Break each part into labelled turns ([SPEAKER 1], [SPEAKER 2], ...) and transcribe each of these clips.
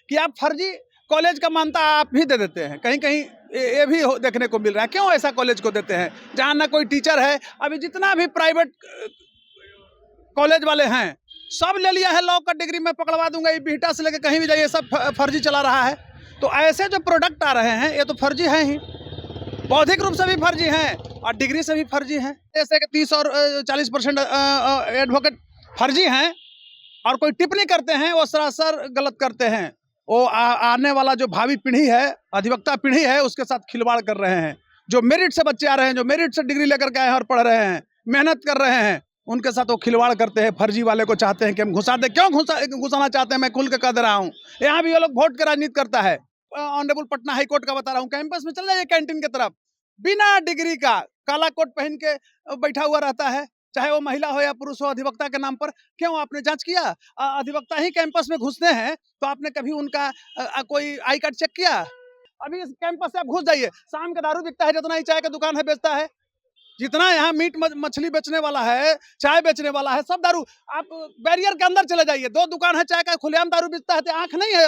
[SPEAKER 1] कि आप फर्जी कॉलेज का मान्यता आप ही दे देते हैं। कहीं कहीं ये भी देखने को मिल रहा है। क्यों ऐसा कॉलेज को देते हैं जहाँ ना कोई टीचर है? अभी जितना भी प्राइवेट कॉलेज वाले हैं सब ले लिया है लॉ का डिग्री, मैं पकड़वा दूंगा, ये बिहटा से लेकर कहीं भी जाइए सब फर्जी चला रहा है। तो ऐसे जो प्रोडक्ट आ रहे हैं ये तो फर्जी हैं ही, बौद्धिक रूप से भी फर्जी हैं और डिग्री से भी फर्जी हैं। जैसे कि 30 और 40% एडवोकेट फर्जी हैं और कोई टिप्पणी करते हैं वो सरासर गलत करते हैं। वो आने वाला जो भावी पीढ़ी है, अधिवक्ता पीढ़ी है, उसके साथ खिलवाड़ कर रहे हैं। जो मेरिट से बच्चे आ रहे हैं, जो मेरिट से डिग्री लेकर के आए हैं और पढ़ रहे हैं, मेहनत कर रहे हैं, उनके साथ वो खिलवाड़ करते हैं। फर्जी वाले को चाहते हैं कि हम घुसा दे। क्यों घुसाना चाहते हैं मैं खुल के कह दे रहा हूँ। यहाँ भी ये लोग वोट की राजनीति करता है। ऑनरेबल पटना हाई कोर्ट का बता रहा हूँ, कैंपस में चल जाइए कैंटीन की तरफ, बिना डिग्री का काला कोट पहन के बैठा हुआ रहता है, चाहे वो महिला हो या पुरुष हो, अधिवक्ता के नाम पर। क्यों आपने जांच किया? अधिवक्ता ही कैंपस में घुसते हैं तो आपने कभी उनका कोई आई कार्ड चेक किया? अभी इस कैंपस से आप घुस जाइए, शाम का दारू बिकता है, जितना ही चाय का दुकान है बेचता है, जितना यहाँ मीट मछली बेचने वाला है, चाय बेचने वाला है, सब दारू। आप बैरियर के अंदर चले जाइए, 2 दुकान है चाय का, खुलेआम दारू बेचता है, तो आंख नहीं है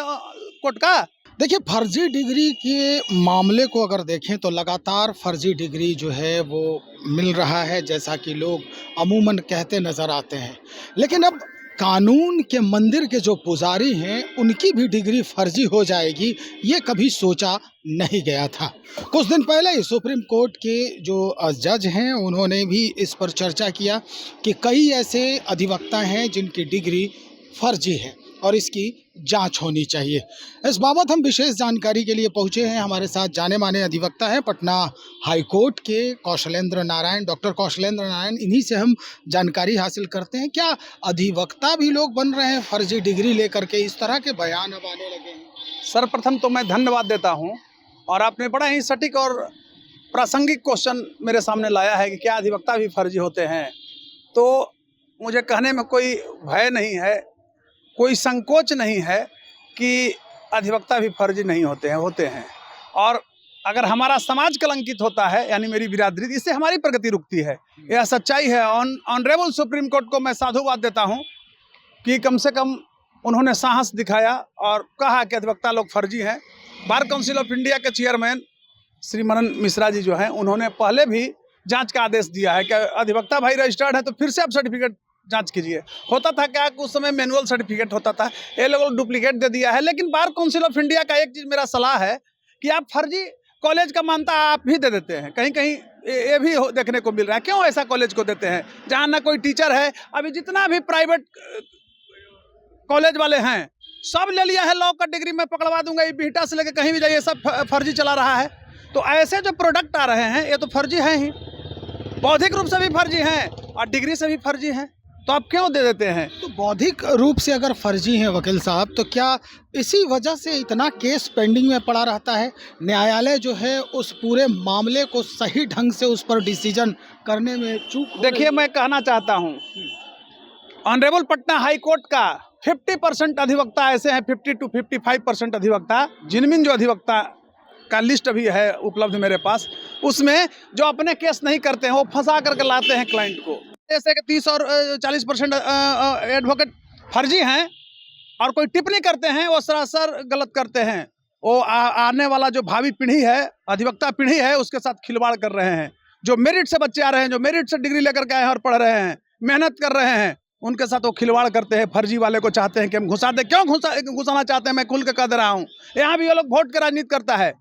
[SPEAKER 1] कोर्ट का?
[SPEAKER 2] देखिए, फर्जी डिग्री के मामले को अगर देखें तो लगातार फर्जी डिग्री जो है वो मिल रहा है, जैसा कि लोग अमूमन कहते नज़र आते हैं। लेकिन अब कानून के मंदिर के जो पुजारी हैं उनकी भी डिग्री फर्जी हो जाएगी, ये कभी सोचा नहीं गया था। कुछ दिन पहले ही सुप्रीम कोर्ट के जो जज हैं उन्होंने भी इस पर चर्चा किया कि कई ऐसे अधिवक्ता हैं जिनकी डिग्री फर्जी है और इसकी जांच होनी चाहिए। इस बाबत हम विशेष जानकारी के लिए पहुंचे हैं। हमारे साथ जाने माने अधिवक्ता हैं पटना हाई कोर्ट के कौशलेंद्र नारायण, डॉक्टर कौशलेंद्र नारायण। इन्हीं से हम जानकारी हासिल करते हैं। क्या अधिवक्ता भी लोग बन रहे हैं फर्जी डिग्री लेकर के? इस तरह के बयान अब आने लगे हैं।
[SPEAKER 1] सर्वप्रथम तो मैं धन्यवाद देता हूँ, और आपने बड़ा ही सटीक और प्रासंगिक क्वेश्चन मेरे सामने लाया है कि क्या अधिवक्ता भी फर्जी होते हैं। तो मुझे कहने में कोई भय नहीं है, कोई संकोच नहीं है कि अधिवक्ता भी फर्जी नहीं होते हैं, होते हैं। और अगर हमारा समाज कलंकित होता है, यानी मेरी बिरादरी, इससे हमारी प्रगति रुकती है, यह सच्चाई है। ऑनरेबल सुप्रीम कोर्ट को मैं साधुवाद देता हूं कि कम से कम उन्होंने साहस दिखाया और कहा कि अधिवक्ता लोग फर्जी हैं। बार काउंसिल ऑफ इंडिया के चेयरमैन श्री मनन मिश्रा जी जो हैं, उन्होंने पहले भी जांच का आदेश दिया है कि अधिवक्ता भाई रजिस्टर्ड है तो फिर से आप सर्टिफिकेट जांच कीजिए। होता था क्या, उस समय मैनुअल सर्टिफिकेट होता था, ये लोग डुप्लीकेट दे दिया है। लेकिन बार काउंसिल ऑफ इंडिया का एक चीज़ मेरा सलाह है कि आप फर्जी कॉलेज का मान्यता आप ही दे देते हैं। कहीं कहीं ये भी देखने को मिल रहा है। क्यों ऐसा कॉलेज को देते हैं जहाँ ना कोई टीचर है? अभी जितना भी प्राइवेट कॉलेज वाले हैं सब ले लिया है लॉ का डिग्री, मैं पकड़वा दूंगा, ये बिहटा से लेकर कहीं भी जाइए सब फर्जी चला रहा है। तो ऐसे जो प्रोडक्ट आ रहे हैं ये तो फर्जी हैं ही, बौद्धिक रूप से भी फर्जी हैं और डिग्री से भी फर्जी हैं। तो आप क्यों दे देते हैं?
[SPEAKER 2] तो बौद्धिक रूप से अगर फर्जी हैं वकील साहब, तो क्या इसी वजह से इतना केस पेंडिंग में पड़ा रहता है? न्यायालय जो है उस पूरे मामले को सही ढंग से उस पर डिसीजन करने में चूक।
[SPEAKER 1] देखिए, मैं कहना चाहता हूँ, ऑनरेबल पटना हाई कोर्ट का 50% अधिवक्ता ऐसे हैं, 50 to 55% अधिवक्ता, जिनमिन जो अधिवक्ता का लिस्ट अभी है उपलब्ध मेरे पास, उसमें जो अपने केस नहीं करते हैं वो फंसा करके लाते हैं क्लाइंट को। जैसे कि 30 और 40% एडवोकेट फर्जी हैं और कोई टिप्पणी करते हैं वो सरासर गलत करते हैं। वो आने वाला जो भावी पीढ़ी है, अधिवक्ता पीढ़ी है, उसके साथ खिलवाड़ कर रहे हैं। जो मेरिट से बच्चे आ रहे हैं, जो मेरिट से डिग्री लेकर के आए हैं और पढ़ रहे हैं, मेहनत कर रहे हैं, उनके साथ वो खिलवाड़ करते हैं। फर्जी वाले को चाहते हैं कि हम घुसा दे। क्यों घुसाना चाहते हैं मैं खुल के कह दे रहा हूँ। यहाँ भी ये लोग वोट की राजनीति करता है।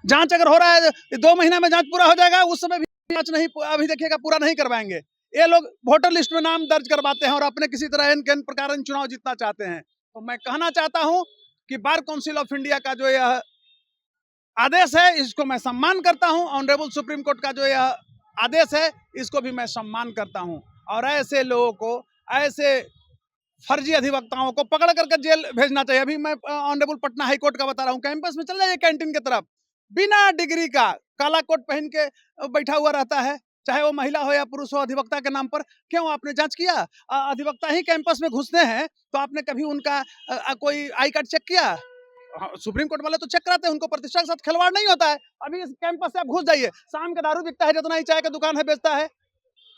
[SPEAKER 1] जांच अगर हो रहा है 2 महीना में जांच पूरा हो जाएगा, उस समय भी जांच नहीं, अभी देखिएगा, पूरा नहीं करवाएंगे। ये लोग वोटर लिस्ट में नाम दर्ज करवाते हैं और अपने किसी तरह इन प्रकार चुनाव जीतना चाहते हैं। तो मैं कहना चाहता हूं कि बार काउंसिल ऑफ इंडिया का जो यह आदेश है इसको मैं सम्मान करता हूं। ऑनरेबल सुप्रीम कोर्ट का जो यह आदेश है इसको भी मैं सम्मान करता हूं। और ऐसे लोगों को, ऐसे फर्जी अधिवक्ताओं को पकड़ करके जेल भेजना चाहिए। अभी मैं ऑनरेबल पटना हाई कोर्ट का बता रहा हूँ, कैंपस में चल जाइए कैंटीन की तरफ, बिना डिग्री का काला कोट पहन के बैठा हुआ रहता है, चाहे वो महिला हो या पुरुष हो, अधिवक्ता के नाम पर। क्यों आपने जांच किया? अधिवक्ता ही कैंपस में घुसते हैं तो आपने कभी उनका कोई आई कार्ड चेक किया? सुप्रीम कोर्ट वाले तो चेक कराते हैं, उनको प्रतिष्ठा के साथ खिलवाड़ नहीं होता है। अभी इस कैंपस से आप घुस जाइए, शाम का दारू बिकता है, जितना ही चाय का दुकान है बेचता है,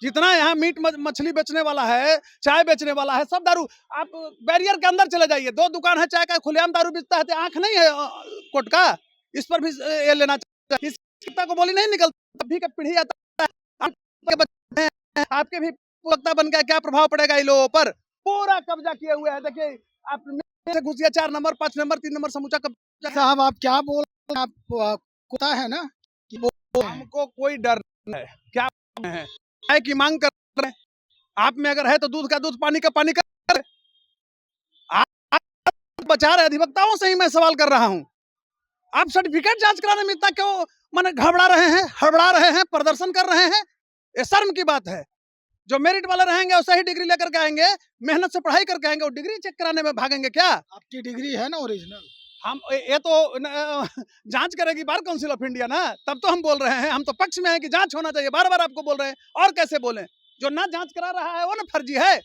[SPEAKER 1] जितना यहाँ मीट मछली बेचने वाला है, चाय बेचने वाला है, सब दारू। आप बैरियर के अंदर चले जाइए, 2 दुकान है चाय का, खुलेआम दारू बेचता है, तो आंख नहीं है कोर्ट का? इस पर भी ये लेना चाहिए। इस कुत्ता को बोली नहीं निकलती, अभी का पीढ़ी आता है, आपके बच्चे हैं, आपके भी वक्ता बन गया, क्या प्रभाव पड़ेगा इन लोगों पर? पूरा कब्जा किए हुए हैं। देखिए आप से घुसिया 4 नंबर, 5 नंबर, 3 नंबर समूचा कब्जा।
[SPEAKER 2] साहब आप क्या बोल रहे हैं? आप कुत्ता है ना कि वो
[SPEAKER 1] हमको कोई डर नहीं है। क्या है चाय की मांग कर रहे हैं, आप में अगर है तो दूध का दूध, पानी का पानी कर। आप बचा रहे अधिवक्ताओं से ही मैं सवाल कर रहा हूं। आप सर्टिफिकेट जांच कराने में इतना क्यों माने घबरा रहे हैं, हड़बड़ा रहे हैं, प्रदर्शन कर रहे हैं? ये शर्म की बात है। जो मेरिट वाले रहेंगे वो सही डिग्री लेकर के आएंगे, मेहनत से पढ़ाई करके आएंगे, वो डिग्री चेक कराने में भागेंगे क्या?
[SPEAKER 2] आपकी डिग्री है ना ओरिजिनल?
[SPEAKER 1] हम ये तो जांच करेगी बार काउंसिल ऑफ इंडिया ना, तब तो हम बोल रहे हैं। हम तो पक्ष में हैं कि जांच होना चाहिए, बार बार आपको बोल रहे हैं, और कैसे बोलें? जो ना जांच करा रहा है वो ना फर्जी है।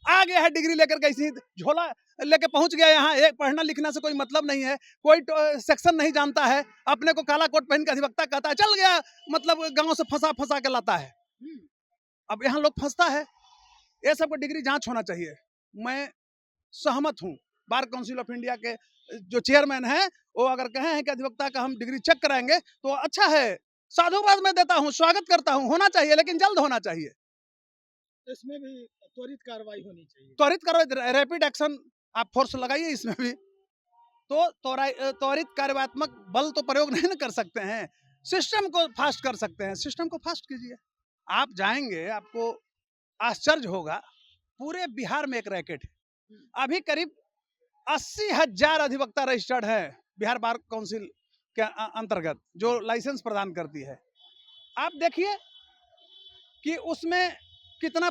[SPEAKER 1] आ गया है डिग्री लेकर के, इसी झोला लेके पहुंच गया यहाँ। एक पढ़ना लिखना से कोई मतलब नहीं है, कोई सेक्शन नहीं जानता है, अपने को काला कोट पहन के अधिवक्ता कहता है, चल गया, मतलब गाँव से फंसा फंसा के लाता है। अब यहाँ लोग फंसता है। ये सबको डिग्री जांच होना चाहिए। मैं सहमत हूँ, बार काउंसिल ऑफ इंडिया के जो चेयरमैन हैं वो अगर कहे हैं कि अधिवक्ता का हम डिग्री चेक कराएंगे तो अच्छा है, साधुवाद मैं देता हूँ, स्वागत करता हूँ, होना चाहिए, लेकिन जल्द होना चाहिए।
[SPEAKER 2] इसमें भी त्वरित कार्रवाई होनी चाहिए।
[SPEAKER 1] त्वरित कार्रवाई, रैपिड एक्शन आप फोर्स लगाइए इसमें भी। तो त्वरित कार्यात्मक बल तो प्रयोग नहीं न कर सकते हैं, सिस्टम को फास्ट कर सकते हैं। सिस्टम को फास्ट कीजिए। आप जाएंगे, आपको आश्चर्य होगा, पूरे बिहार में एक रैकेट है। अभी करीब 80,000 अधिवक्ता रजिस्टर्ड है बिहार बार काउंसिल के अंतर्गत, जो लाइसेंस प्रदान करती है। आप देखिए कि उसमें कितना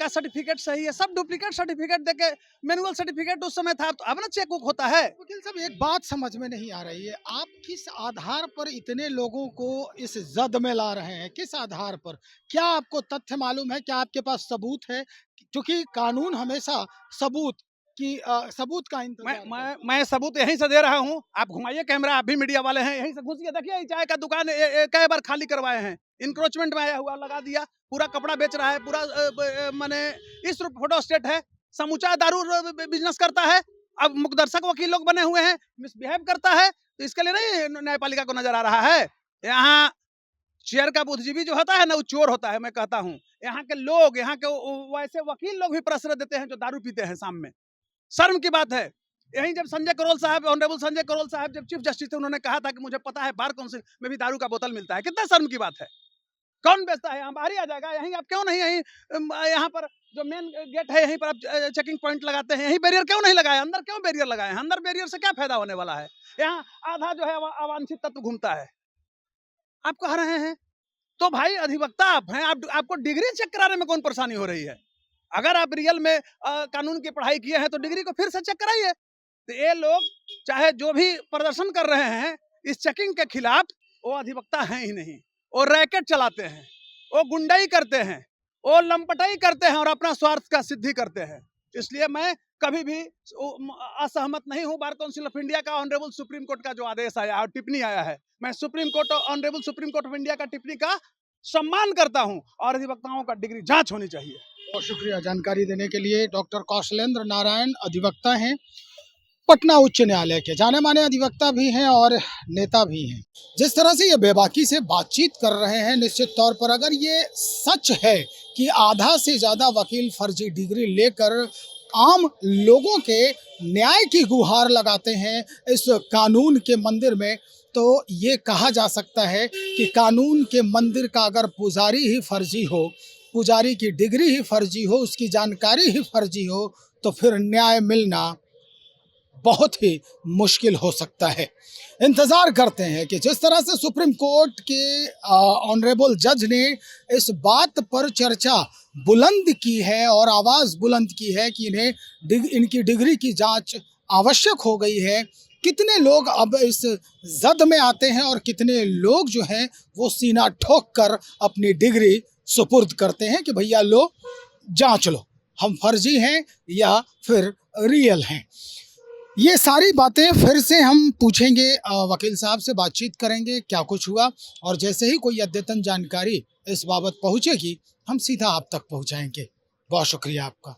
[SPEAKER 1] का सर्टिफिकेट सही है, सब डुप्लीकेट सर्टिफिकेट देके, मैनुअल सर्टिफिकेट उस समय था, तो अब ना चेक होता है।
[SPEAKER 2] वकील साहब एक बात समझ में नहीं आ रही है, आप किस आधार पर इतने लोगों को इस जद में ला रहे हैं? किस आधार पर? क्या आपको तथ्य मालूम है? क्या आपके पास सबूत है? क्योंकि कानून हमेशा सबूत सबूत का इंतजार
[SPEAKER 1] मैं सबूत यहीं से दे रहा हूँ। आप घुमाइए कैमरा, आप भी मीडिया वाले हैं, यहीं से घुसिए, देखिए चाय का दुकान कई बार खाली करवाए हैं, इंक्रोचमेंट में आया हुआ लगा दिया, पूरा कपड़ा बेच रहा है, पूरा माने इस फोटो स्टेट है, समूचा दारू बिजनेस करता है। अब मुकदर्शक वकील लोग बने हुए हैं, मिसबिहेव करता है, तो इसके लिए नहीं न्यायपालिका को नजर आ रहा है। यहाँ चेयर का बुद्धिजीवी जो होता है ना, वो चोर होता है। मैं कहता हूँ यहाँ के लोग, यहाँ के वैसे वकील लोग भी प्रश्रय देते हैं जो दारू पीते हैं शाम में। शर्म की बात है। यहीं जब संजय करोल साहब, ऑनरेबल संजय करोल साहब जब चीफ जस्टिस थे, उन्होंने कहा था कि मुझे पता है बार काउंसिल में भी दारू का बोतल मिलता है। कितना शर्म की बात है। कौन बेचता है? यहाँ बाहर ही आ जाएगा। यहीं आप क्यों नहीं, यहीं यहाँ पर जो मेन गेट है, यहीं पर आप चेकिंग पॉइंट लगाते हैं, यहीं बैरियर क्यों नहीं लगाए? अंदर क्यों बैरियर लगाए हैं? अंदर बैरियर से क्या फायदा होने वाला है? यहाँ आधा जो है अवांछित तत्व घूमता है। आप कह रहे हैं तो भाई अधिवक्ता आप हैं, आपको डिग्री चेक कराने में कौन परेशानी हो रही है? अगर आप रियल में कानून की पढ़ाई किए हैं तो डिग्री को फिर से चेक कराइए। तो ये लोग चाहे जो भी प्रदर्शन कर रहे हैं इस चेकिंग के खिलाफ, वो अधिवक्ता हैं ही नहीं। वो रैकेट चलाते हैं, वो गुंडाई करते हैं, वो लंपटाई करते हैं और अपना स्वार्थ का सिद्धि करते हैं। इसलिए मैं कभी भी असहमत नहीं हूँ बार काउंसिल ऑफ इंडिया का, ऑनरेबल सुप्रीम कोर्ट का जो आदेश आया और टिप्पणी आया है। मैं supreme court, honourable supreme court of India का टिप्पणी का सम्मान करता हूँ, और अधिवक्ताओं का डिग्री जांच होनी चाहिए।
[SPEAKER 2] बहुत शुक्रिया जानकारी देने के लिए। डॉक्टर कौशलेंद्र नारायण अधिवक्ता हैं, पटना उच्च न्यायालय के जाने माने अधिवक्ता भी हैं और नेता भी हैं। जिस तरह से ये बेबाकी से बातचीत कर रहे हैं, निश्चित तौर पर अगर ये सच है कि आधा से ज़्यादा वकील फर्जी डिग्री लेकर आम लोगों के न्याय की गुहार लगाते हैं इस कानून के मंदिर में, तो ये कहा जा सकता है कि कानून के मंदिर का अगर पुजारी ही फर्जी हो, पुजारी की डिग्री ही फर्जी हो, उसकी जानकारी ही फर्जी हो, तो फिर न्याय मिलना बहुत ही मुश्किल हो सकता है। इंतज़ार करते हैं कि जिस तरह से सुप्रीम कोर्ट के ऑनरेबल जज ने इस बात पर चर्चा बुलंद की है और आवाज़ बुलंद की है कि इनकी डिग्री की जांच आवश्यक हो गई है, कितने लोग अब इस जद में आते हैं और कितने लोग जो हैं वो सीना ठोक कर अपनी डिग्री सुपुर्द करते हैं कि भैया लो जांच लो, हम फर्जी हैं या फिर रियल हैं। ये सारी बातें फिर से हम पूछेंगे, वकील साहब से बातचीत करेंगे क्या कुछ हुआ, और जैसे ही कोई अद्यतन जानकारी इस बाबत पहुंचेगी हम सीधा आप तक पहुंचाएंगे। बहुत शुक्रिया आपका।